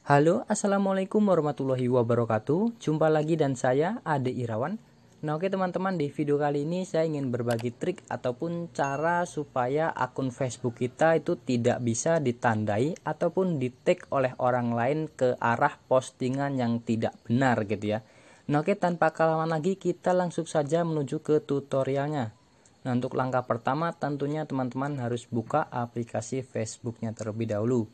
Halo, assalamualaikum warahmatullahi wabarakatuh. Jumpa lagi dan saya Ade Irawan. Nah, oke teman-teman, di video kali ini saya ingin berbagi trik ataupun cara supaya akun Facebook kita itu tidak bisa ditandai ataupun di-tag oleh orang lain ke arah postingan yang tidak benar gitu ya. Nah, oke, tanpa kelamaan lagi kita langsung saja menuju ke tutorialnya. Nah, untuk langkah pertama tentunya teman-teman harus buka aplikasi Facebooknya terlebih dahulu.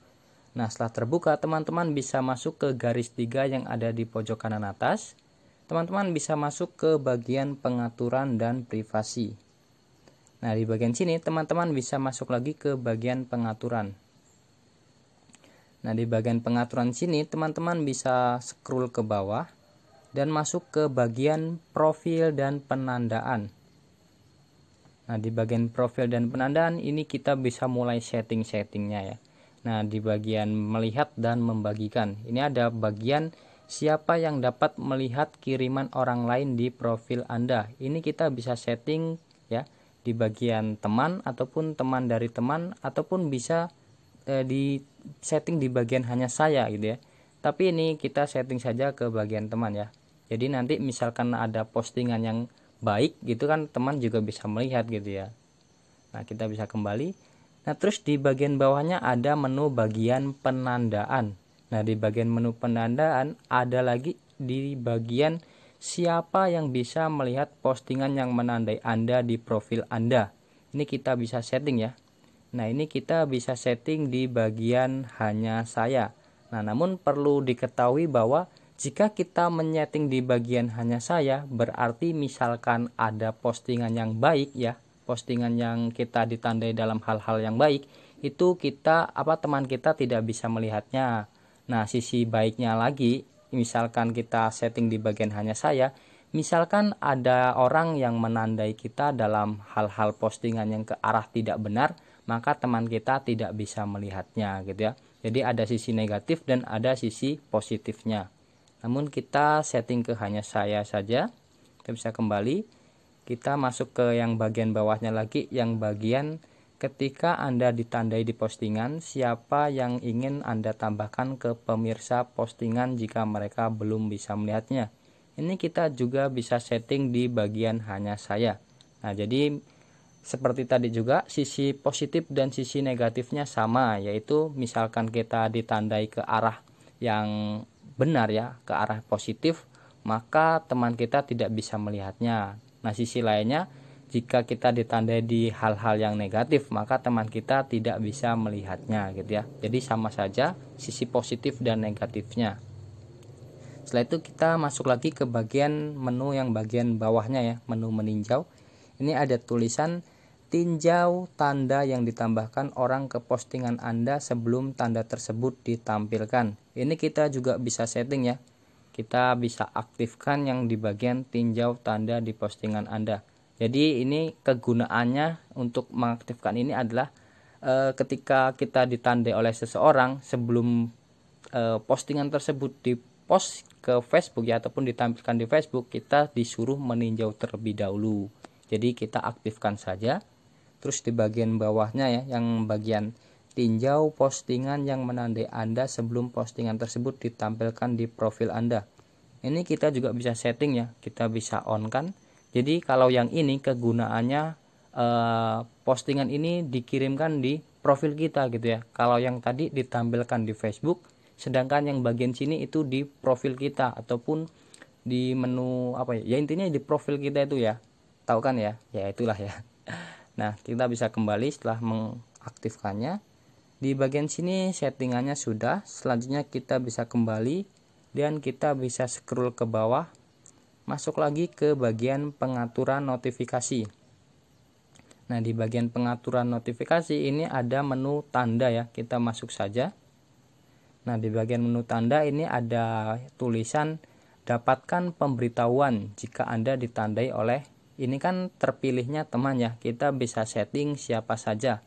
Nah, setelah terbuka, teman-teman bisa masuk ke garis 3 yang ada di pojok kanan atas. Teman-teman bisa masuk ke bagian pengaturan dan privasi. Nah, di bagian sini teman-teman bisa masuk lagi ke bagian pengaturan. Nah, di bagian pengaturan sini teman-teman bisa scroll ke bawah dan masuk ke bagian profil dan penandaan. Nah, di bagian profil dan penandaan ini kita bisa mulai setting-settingnya ya. Nah, di bagian melihat dan membagikan, ini ada bagian siapa yang dapat melihat kiriman orang lain di profil Anda. Ini kita bisa setting ya di bagian teman ataupun teman dari teman, ataupun bisa di setting di bagian hanya saya gitu ya. Tapi ini kita setting saja ke bagian teman ya. Jadi nanti misalkan ada postingan yang baik gitu kan, teman juga bisa melihat gitu ya. Nah, kita bisa kembali. Nah, terus di bagian bawahnya ada menu bagian penandaan. Nah, di bagian menu penandaan ada lagi di bagian siapa yang bisa melihat postingan yang menandai Anda di profil Anda. Ini kita bisa setting ya. Nah, ini kita bisa setting di bagian hanya saya. Nah, namun perlu diketahui bahwa jika kita menyeting di bagian hanya saya, berarti misalkan ada postingan yang baik ya, postingan yang kita ditandai dalam hal-hal yang baik, itu teman kita tidak bisa melihatnya. Nah, sisi baiknya lagi, misalkan kita setting di bagian hanya saya, misalkan ada orang yang menandai kita dalam hal-hal postingan yang ke arah tidak benar, maka teman kita tidak bisa melihatnya gitu ya. Jadi ada sisi negatif dan ada sisi positifnya. Namun kita setting ke hanya saya saja. Kita bisa kembali. Kita masuk ke yang bagian bawahnya lagi, yang bagian ketika Anda ditandai di postingan, siapa yang ingin Anda tambahkan ke pemirsa postingan jika mereka belum bisa melihatnya. Ini kita juga bisa setting di bagian hanya saya. Nah, jadi seperti tadi juga sisi positif dan sisi negatifnya sama, yaitu misalkan kita ditandai ke arah yang benar ya, ke arah positif, maka teman kita tidak bisa melihatnya. Nah, sisi lainnya, jika kita ditandai di hal-hal yang negatif, maka teman kita tidak bisa melihatnya gitu ya. Jadi sama saja sisi positif dan negatifnya. Setelah itu kita masuk lagi ke bagian menu yang bagian bawahnya ya, menu meninjau. Ini ada tulisan tinjau tanda yang ditambahkan orang ke postingan Anda sebelum tanda tersebut ditampilkan. Ini kita juga bisa setting ya. Kita bisa aktifkan yang di bagian tinjau tanda di postingan Anda. Jadi ini kegunaannya untuk mengaktifkan ini adalah ketika kita ditandai oleh seseorang sebelum postingan tersebut dipost ke Facebook ya, ataupun ditampilkan di Facebook, kita disuruh meninjau terlebih dahulu. Jadi kita aktifkan saja. Terus di bagian bawahnya ya, yang bagian tinjau postingan yang menandai Anda sebelum postingan tersebut ditampilkan di profil Anda. Ini kita juga bisa setting ya, kita bisa on kan. Jadi kalau yang ini kegunaannya postingan ini dikirimkan di profil kita gitu ya. Kalau yang tadi ditampilkan di Facebook, sedangkan yang bagian sini itu di profil kita ataupun di menu apa ya? Ya intinya di profil kita itu ya. Tahu kan ya? Ya itulah ya. Nah, kita bisa kembali setelah mengaktifkannya. Di bagian sini settingannya sudah. Selanjutnya kita bisa kembali dan kita bisa scroll ke bawah. Masuk lagi ke bagian pengaturan notifikasi. Nah, di bagian pengaturan notifikasi ini ada menu tanda ya. Kita masuk saja. Nah, di bagian menu tanda ini ada tulisan dapatkan pemberitahuan jika Anda ditandai oleh, ini kan terpilihnya teman ya. Kita bisa setting siapa saja.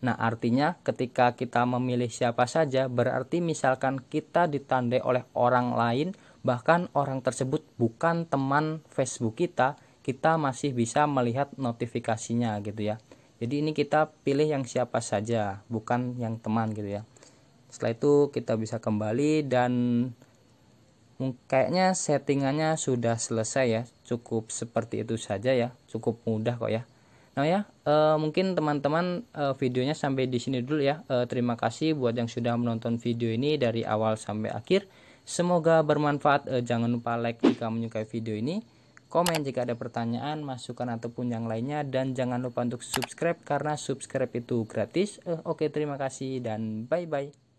Nah, artinya ketika kita memilih siapa saja, berarti misalkan kita ditandai oleh orang lain, bahkan orang tersebut bukan teman Facebook kita, kita masih bisa melihat notifikasinya gitu ya. Jadi ini kita pilih yang siapa saja, bukan yang teman gitu ya. Setelah itu kita bisa kembali dan kayaknya settingannya sudah selesai ya. Cukup seperti itu saja ya, cukup mudah kok ya. Nah ya, mungkin teman-teman videonya sampai di sini dulu ya. Terima kasih buat yang sudah menonton video ini dari awal sampai akhir. Semoga bermanfaat. Jangan lupa like jika menyukai video ini, komen jika ada pertanyaan, masukan ataupun yang lainnya, dan jangan lupa untuk subscribe karena subscribe itu gratis. Oke, terima kasih dan bye bye.